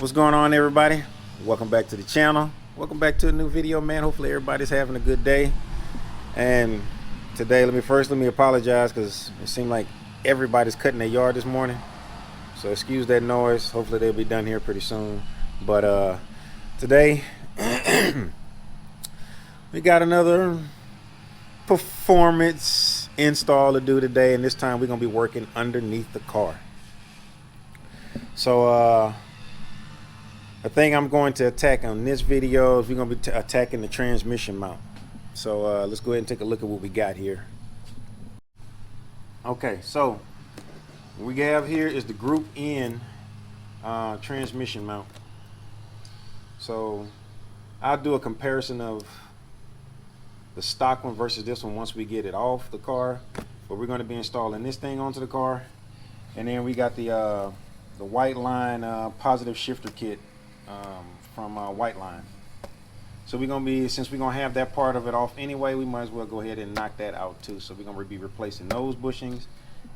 What's going on, everybody? Welcome back to the channel. Welcome back to a new video, man. Hopefully everybody's having a good day. And today, let me apologize because it seemed like everybody's cutting their yard this morning. So excuse that noise. Hopefully they'll be done here pretty soon. But today we got another performance install to do today, and this time we're gonna be working underneath the car. So the thing I'm going to attack on this video is we're going to be attacking the transmission mount. So let's go ahead and take a look at what we got here. Okay, so what we have here is the Group N transmission mount. So I'll do a comparison of the stock one versus this one once we get it off the car. But we're going to be installing this thing onto the car, and then we got the Whiteline Positive shifter kit from Whiteline. So we're gonna be, since we're gonna have that part of it off anyway, we might as well go ahead and knock that out too. So we're gonna be replacing those bushings,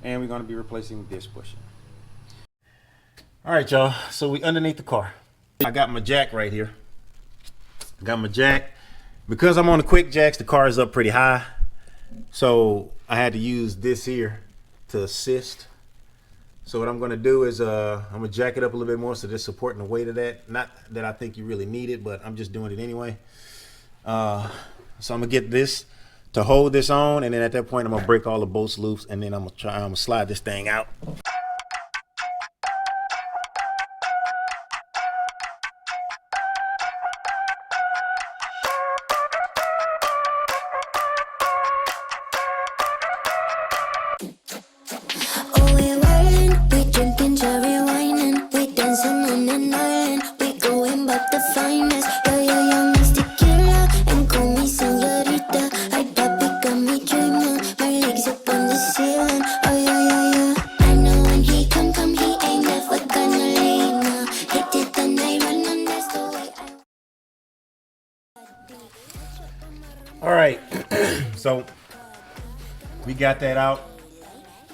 and we're gonna be replacing this bushing. All right, y'all. So we underneath the car. I got my jack right here. I got my jack. Because I'm on the quick jacks, the car is up pretty high. So I had to use this here to assist. So what I'm going to do is I'm going to jack it up a little bit more so it's supporting the weight of that. Not that I think you really need it, but I'm just doing it anyway. So I'm going to get this to hold this on, and then at that point I'm going to break all the bolts loose, and then I'm going to slide this thing out. All right, so we got that out.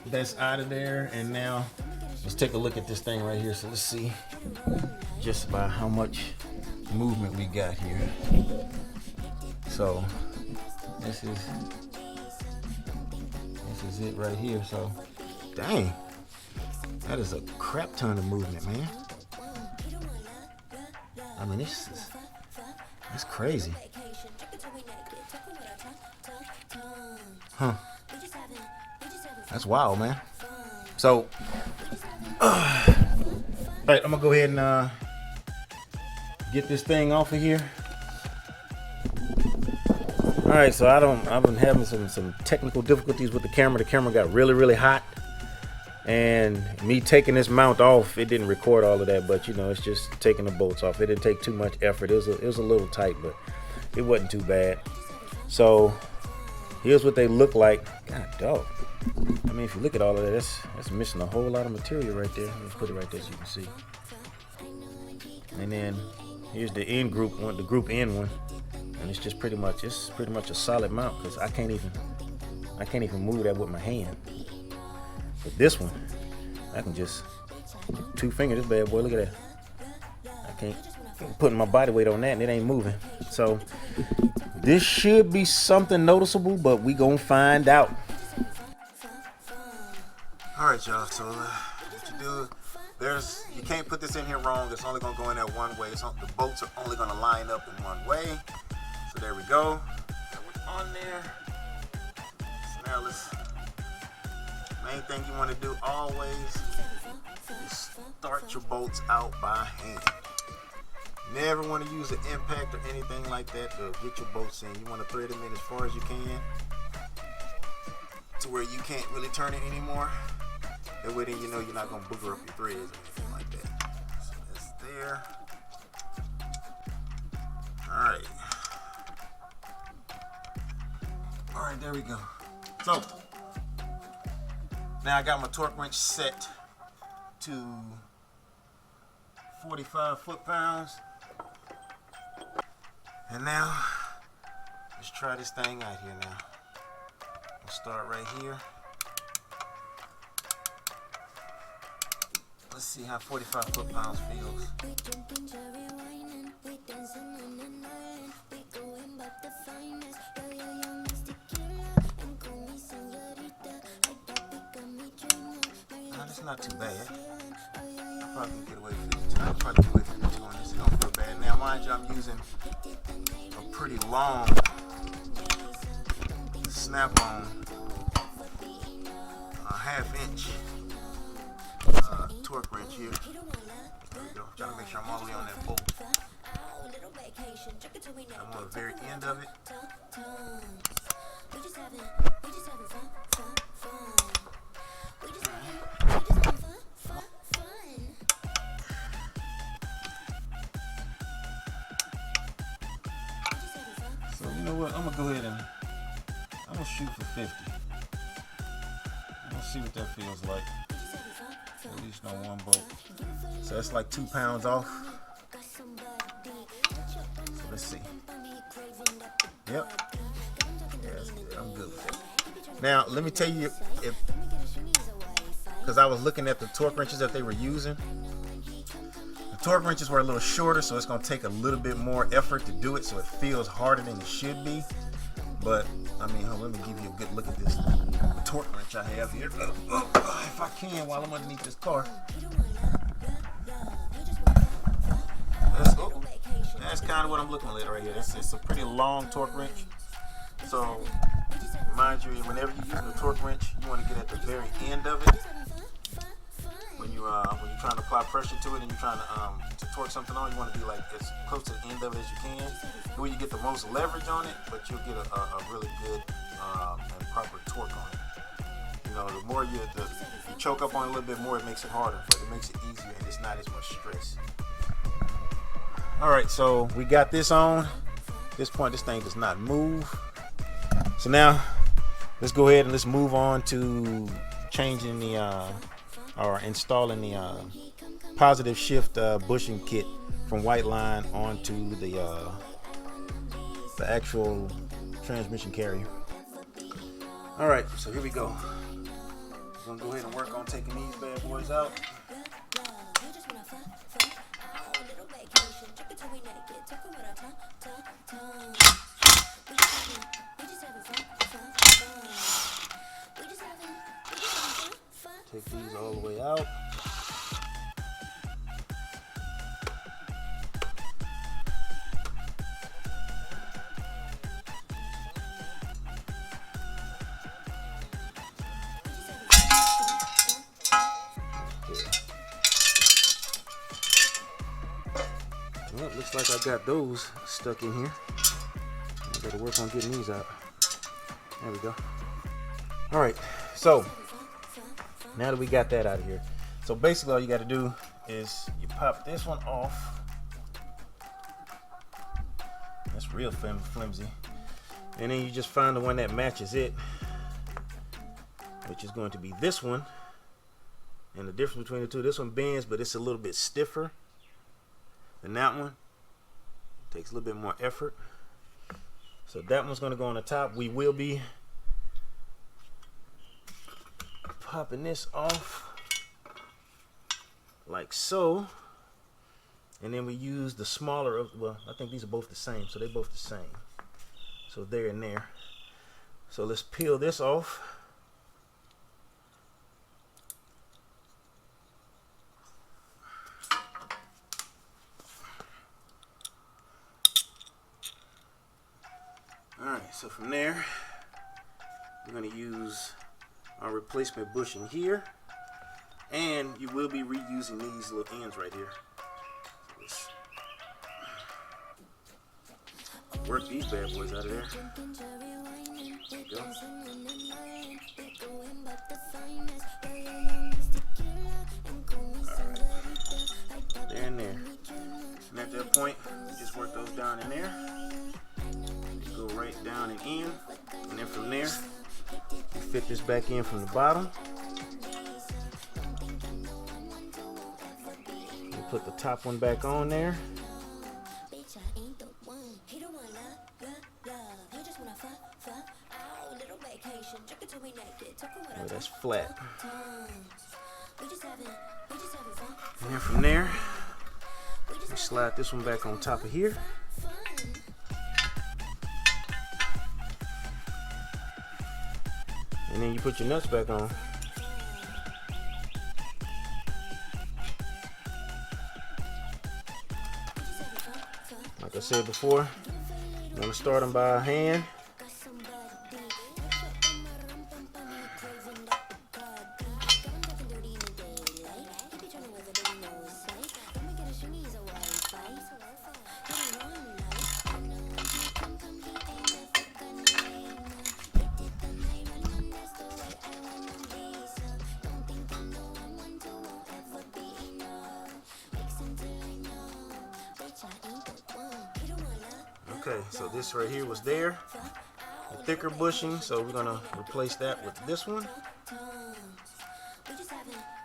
That's out of there, and now let's take a look at this thing right here. So let's see just about how much movement we got here. So this is it right here. So dang, that is a crap ton of movement, man. I mean, it's crazy. Huh. That's wild, man. So, all right, I'm gonna go ahead and get this thing off of here. All right, so I've been having some technical difficulties with the camera. The camera got really hot, and me taking this mount off, it didn't record all of that, but you know, it's just taking the bolts off. It didn't take too much effort. It was a little tight, but it wasn't too bad. So here's what they look like. God dog. I mean, if you look at all of that, that's missing a whole lot of material right there. Let's put it right there so you can see. And then here's the N group one, the Group N one, and it's pretty much a solid mount because I can't even move that with my hand. But this one, I can just two finger this bad boy. Look at that. I'm putting my body weight on that, and it ain't moving. So this should be something noticeable, but we gonna find out. All right, y'all. So what you do? You can't put this in here wrong. It's only gonna go in there one way. The bolts are only gonna line up in one way. So there we go. That was on there. So now main thing you want to do always is start your bolts out by hand. Never want to use an impact or anything like that to get your bolts in. You want to thread them in as far as you can to where you can't really turn it anymore. That way then you know you're not going to booger up your threads or anything like that. So that's there. Alright. Alright, there we go. So now I got my torque wrench set to 45 foot-pounds. And now, let's try this thing out here now. We'll start right here. Let's see how 45 foot-pounds feels. It's not too bad. I probably can get away with 52. I'll probably get away with 52 on this. It don't feel bad. Now, mind you, I'm using a pretty long snap-on, half-inch torque wrench here. There we go. Trying to make sure I'm all the way on that bolt. I'm on the very end of it. So you know what? I'm gonna go ahead and I'm gonna shoot for 50. Let's see what that feels like. At least on one bolt. So that's like 2 pounds off. So let's see. Yep. Yeah, I'm good with that. Now let me tell you, if because I was looking at the torque wrenches that they were using. The torque wrenches were a little shorter, so it's going to take a little bit more effort to do it, so it feels harder than it should be. But I mean, let me give you a good look at this torque wrench I have here. If I can, while I'm underneath this car. That's kind of what I'm looking at right here. It's a pretty long torque wrench. So mind you, whenever you're using a torque wrench, you want to get at the very end of it. When you're trying to apply pressure to it and you're trying to torque something on, you want to be like as close to the end of it as you can. Where you get the most leverage on it, but you'll get a really good and proper torque on it. You know, the more you choke up on it a little bit more, it makes it harder, but it makes it easier and it's not as much stress. All right, so we got this on. At this point, this thing does not move. So now, let's go ahead and let's move on to changing or installing the positive shift bushing kit from Whiteline onto the actual transmission carrier. All right, so here we go. We're gonna go ahead and work on taking these bad boys out. Take these all the way out. Well, it looks like I got those stuck in here. I gotta work on getting these out. There we go. All right, so now that we got that out of here, so basically all you got to do is you pop this one off. That's real flimsy. And then you just find the one that matches it, which is going to be this one. And the difference between the two, this one bends, but it's a little bit stiffer than that one. Takes a little bit more effort. So that one's going to go on the top. We will be popping this off like so, and then we use the smaller of, well, I think these are both the same, so they're both the same, so they're in there. So let's peel this off. All right, so from there we're going to use our replacement bushing here, and you will be reusing these little ends right here. So let's work these bad boys out of there. There we go. Alright, there and there. And at that point, just work those down in there. Go right down and in, and then from there, you fit this back in from the bottom. You put the top one back on there. Oh, that's flat. And then from there, you slide this one back on top of here. And then you put your nuts back on. Like I said before, you want to start them by hand. Okay, so this right here was there, a thicker bushing, so we're gonna replace that with this one.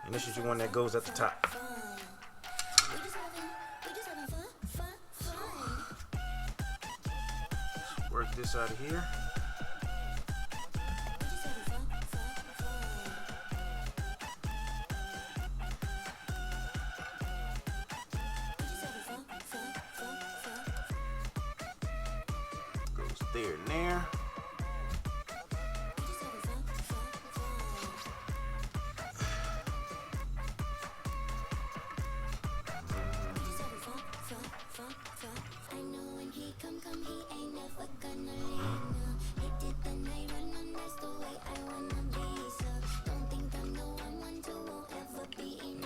And this is the one that goes at the top. Work this out of here. Goes there and there.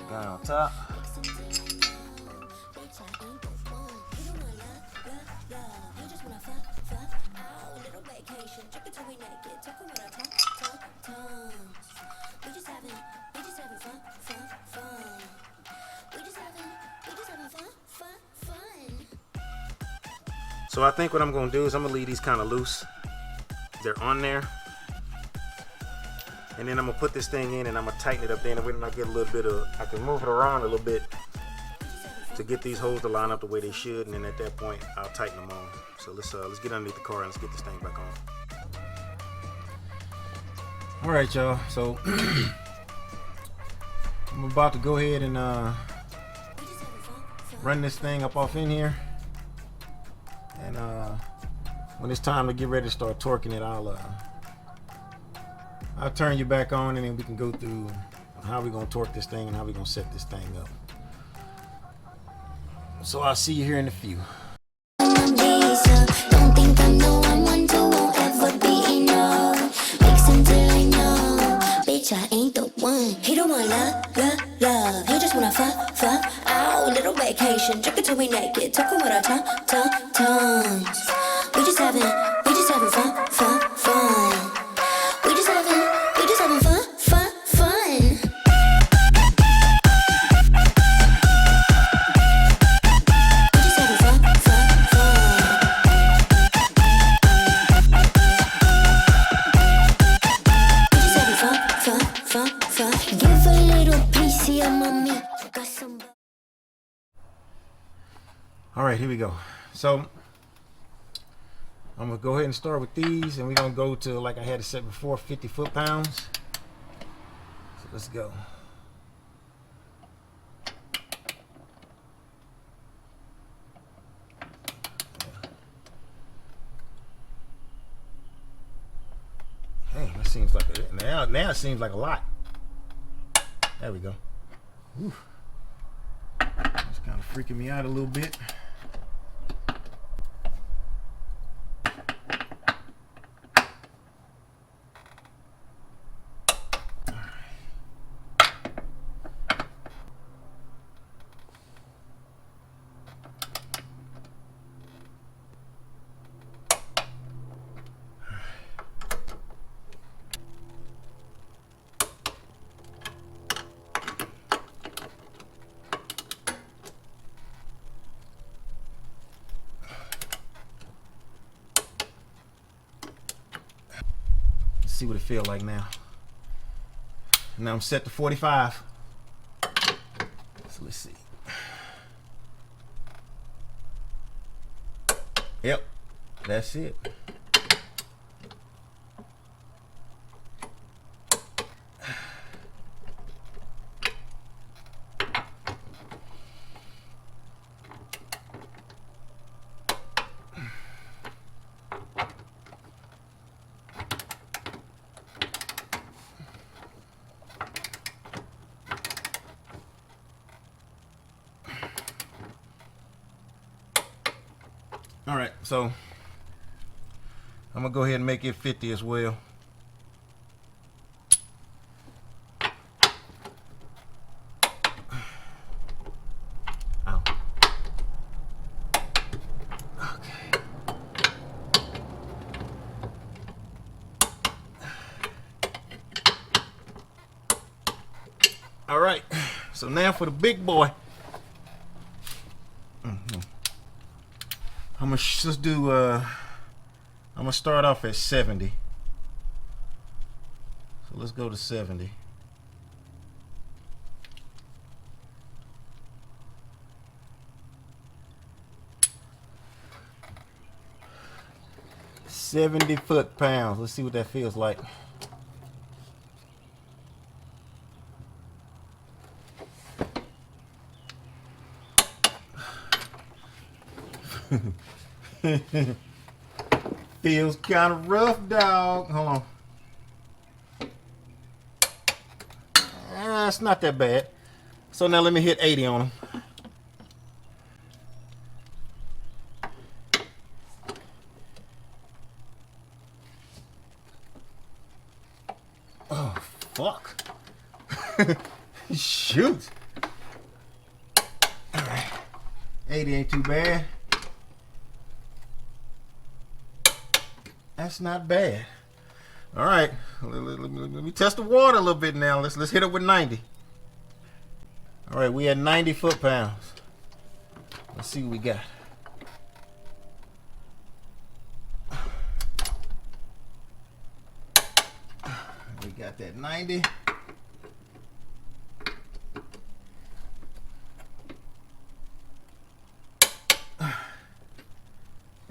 Guy on top. So I think what I'm gonna do is I'm gonna leave these kind of loose. They're on there. And then I'm gonna put this thing in and I'm gonna tighten it up there, and when I get a little bit of, I can move it around a little bit to get these holes to line up the way they should, and then at that point I'll tighten them on. So let's get underneath the car and let's get this thing back on. All right, y'all. So I'm about to go ahead and run this thing up off in here, and when it's time to get ready to start torquing it, I'll turn you back on, and then we can go through how we're gonna torque this thing and how we're gonna set this thing up. So I'll see you here in a few. Don't think I'm the one to won't ever be enough. Mix until I know, bitch, I ain't the one. He don't want love. He just wanna fuck. Oh, little vacation, drink it till we naked, talking with our tongues. We just having fun. We just having fun. Give a little piece of mommy. Got some. All right, here we go. So I'm gonna go ahead and start with these, and we're gonna go to, like I had it set before, 50 foot-pounds. So let's go. Hey, that seems like now it seems like a lot. There we go. Whew. It's kind of freaking me out a little bit. See what it feels like now. Now I'm set to 45. So let's see. Yep, that's it. So I'm gonna go ahead and make it 50 as well. Ow. Okay. All right, so now for the big boy. I'm gonna start off at 70. So let's go to 70. $70 foot-pounds. Let's see what that feels like. Feels kind of rough, dog. Hold on. It's not that bad. So now let me hit 80 on them. Oh, fuck. Shoot. All right. 80 ain't too bad. That's not bad. All right, let me test the water a little bit now. Let's hit it with 90. All right, we at 90 foot-pounds. Let's see what we got. We got that 90.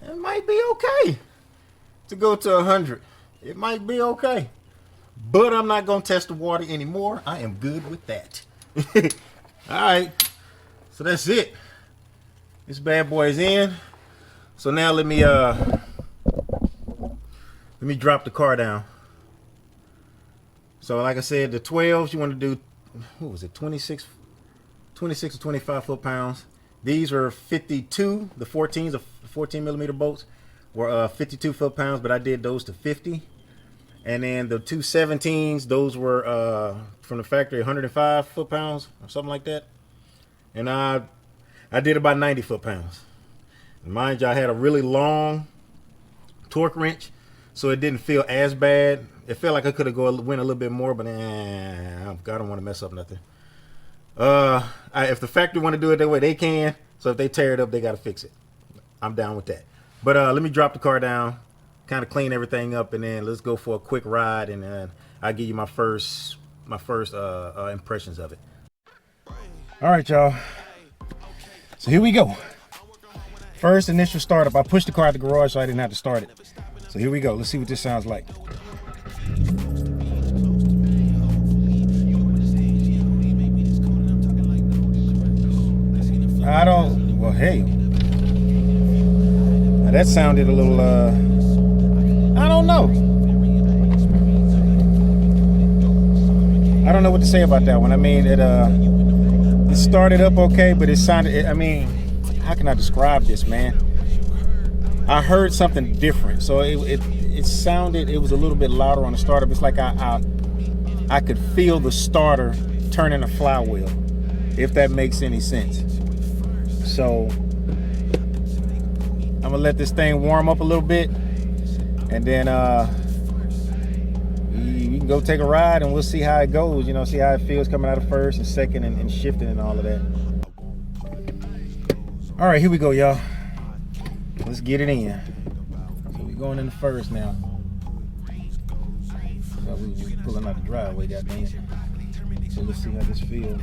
It might be okay to go to 100. It might be okay, but I'm not gonna test the water anymore. I am good with that. All right, so that's it. This bad boy is in. So now let me drop the car down. So like I said, the 12s you want to do, what was it, 26 or 25 foot-pounds. These are 52. The 14s, the 14 millimeter bolts, were 52 foot-pounds, but I did those to 50. And then the two 17s, those were from the factory 105 foot-pounds or something like that. And I did about 90 foot-pounds. Mind you, I had a really long torque wrench, so it didn't feel as bad. It felt like I could have went a little bit more, but I don't want to mess up nothing. If the factory want to do it that way, they can. So if they tear it up, they got to fix it. I'm down with that. But let me drop the car down, kind of clean everything up, and then let's go for a quick ride, and then I'll give you my first impressions of it. All right, y'all. So here we go. First initial startup. I pushed the car out the garage so I didn't have to start it. So here we go. Let's see what this sounds like. Well, hey. Now that sounded a little, I don't know. I don't know what to say about that one. I mean, it started up okay, but it sounded, I mean, how can I describe this, man? I heard something different. So it sounded, it was a little bit louder on the startup. It's like I could feel the starter turning a flywheel, if that makes any sense. So I'm gonna let this thing warm up a little bit, and then we can go take a ride, and we'll see how it goes. You know, see how it feels coming out of first and second and shifting and all of that. All right, here we go, y'all. Let's get it in. So we're going in the first now. So we pulling out the driveway, goddamn it. So let's see how this feels.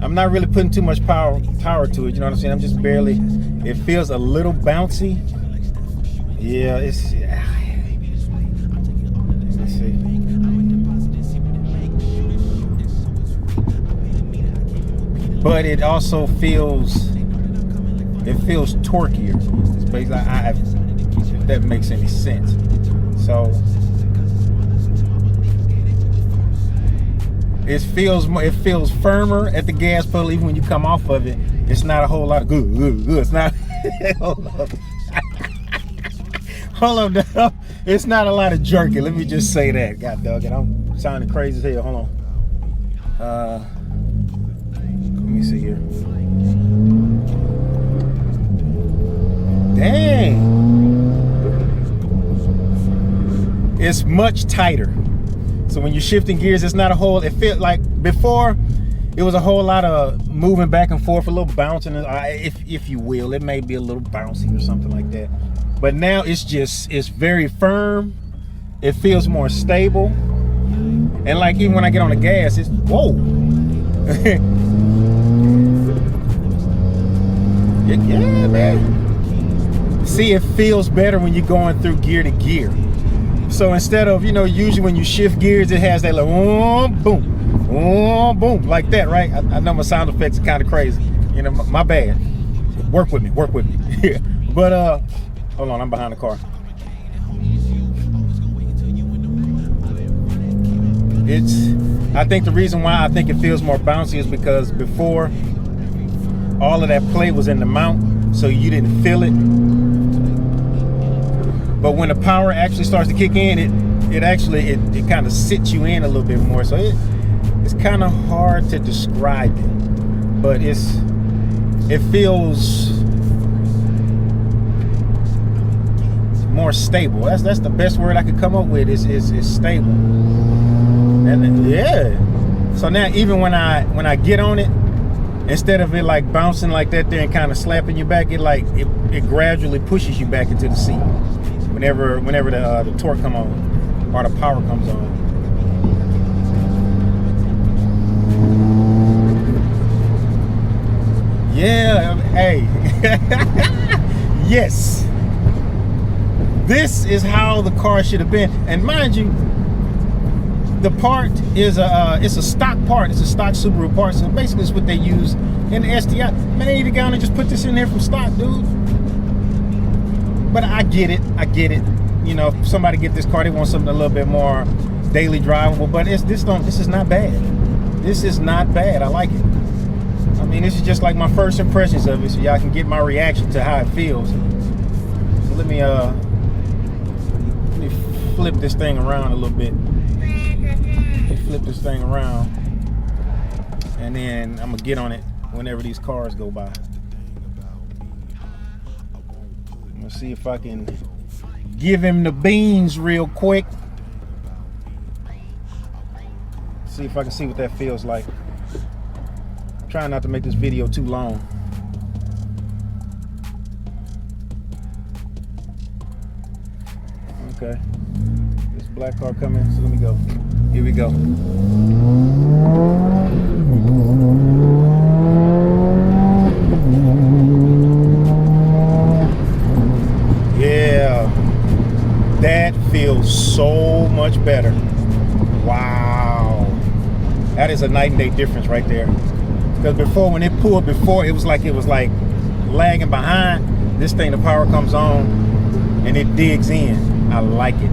I'm not really putting too much power to it, you know what I'm saying? I'm just barely, it feels a little bouncy. Yeah, it's, let me see. But it also feels, torquier. It's basically, if that makes any sense. So It feels firmer at the gas pedal. Even when you come off of it, it's not a whole lot of good. It's not. Hold up. Hold up. It's not a lot of jerky. Let me just say that. God dog it. I'm sounding crazy as hell. Hold on. Let me see here. Dang. It's much tighter. So when you're shifting gears, it's not a whole, it felt like before, it was a whole lot of moving back and forth, a little bouncing, if you will. It may be a little bouncy or something like that. But now it's very firm. It feels more stable. And like even when I get on the gas, it's, whoa. Yeah, man. See, it feels better when you're going through gear to gear. So instead of, usually when you shift gears, it has that like, boom, boom, like that, right? I know my sound effects are kind of crazy. My bad. Work with me. But, hold on, I'm behind the car. I think the reason why I think it feels more bouncy is because before, all of that play was in the mount, so you didn't feel it. But when the power actually starts to kick in, it kind of sits you in a little bit more. So it's kind of hard to describe it, but it feels more stable. That's the best word I could come up with. Is stable. And yeah. So now even when I get on it, instead of it like bouncing like that there and kind of slapping you back, it gradually pushes you back into the seat. Whenever the torque come on or the power comes on. Yeah, hey. Yes. This is how the car should have been. And mind you, the part is it's a stock part. It's a stock Subaru part. So basically it's what they use in the STI. Man, they need to go and just put this in there from stock, dude. But I get it. If somebody get this car, they want something a little bit more daily drivable. But this is not bad. This is not bad. I like it. I mean, this is just like my first impressions of it, so y'all can get my reaction to how it feels. So let me flip this thing around a little bit. Flip this thing around, and then I'm gonna get on it whenever these cars go by. I'm gonna see if I can give him the beans real quick. See if I can see what that feels like. I'm trying not to make this video too long. Okay, this black car coming, so let me go. Here we go. Yeah, that feels so much better. Wow, that is a night and day difference right there. Because before, when it pulled before, it was like lagging behind. This thing, the power comes on and it digs in. I like it.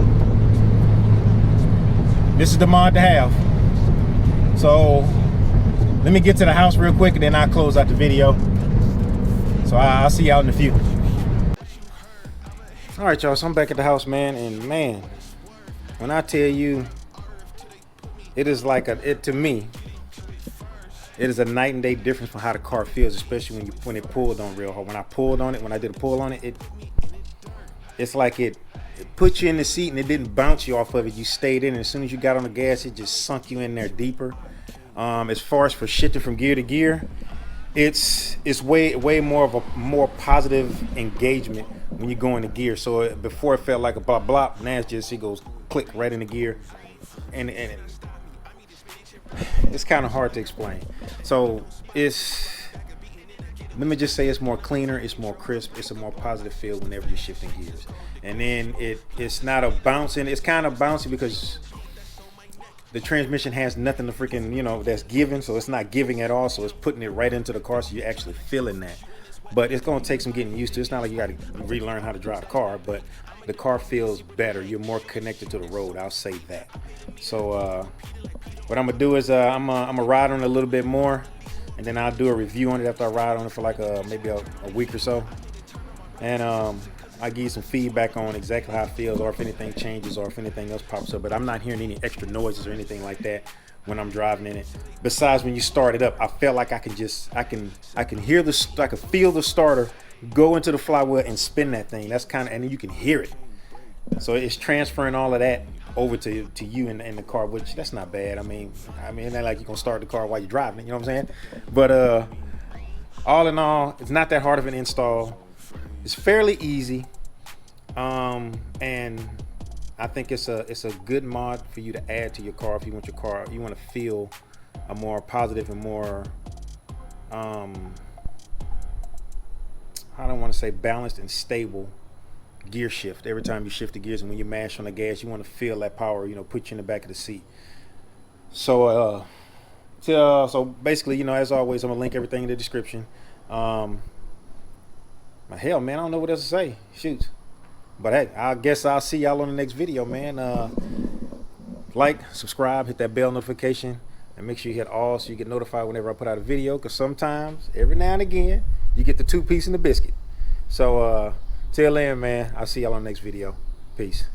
This is the mod to have. So let me get to the house real quick and then I'll close out the video. So I'll see y'all in a few. All right, y'all, so I'm back at the house, man. And man, when I tell you, it is like to me, it is a night and day difference from how the car feels, especially when it pulled on real hard. When I pulled on it, when I did a pull on it, it's like it put you in the seat and it didn't bounce you off of it. You stayed in, and as soon as you got on the gas, it just sunk you in there deeper. As far as for shifting from gear to gear, it's way more of a more positive engagement when you go into gear. So before it felt like a blop blop, now it's just, it goes click right into gear, and it's kind of hard to explain. So let me just say it's more cleaner, it's more crisp, it's a more positive feel whenever you're shifting gears. And then it's not a bouncing, it's kind of bouncy because the transmission has nothing to freaking, that's giving, so it's not giving at all, so it's putting it right into the car, so you're actually feeling that. But it's going to take some getting used to. It's not like you got to relearn how to drive the car, but the car feels better. You're more connected to the road, I'll say that. So what I'm gonna do is I'm gonna ride on it a little bit more, and then I'll do a review on it after I ride on it for like maybe a week or so, and I'll give you some feedback on exactly how it feels, or if anything changes, or if anything else pops up. But I'm not hearing any extra noises or anything like that when I'm driving in it. Besides, when you start it up, I felt like I can hear I can feel the starter go into the flywheel and spin that thing. That's kind of, and then you can hear it. So it's transferring all of that over to you in the car, which that's not bad. I mean, it's not like you're gonna start the car while you're driving it, you know what I'm saying? But all in all, it's not that hard of an install. It's fairly easy, and I think it's a good mod for you to add to your car if you want you want to feel a more positive and more I don't want to say balanced and stable gear shift every time you shift the gears, and when you mash on the gas, you want to feel that power, put you in the back of the seat. So so basically, as always, I'm gonna link everything in the description. Hell, man, I don't know what else to say. Shoot. But hey, I guess I'll see y'all on the next video, man. Like, subscribe, hit that bell notification, and make sure you hit all so you get notified whenever I put out a video, because sometimes, every now and again, you get the 2-piece and the biscuit. So till then, man, I'll see y'all on the next video. Peace.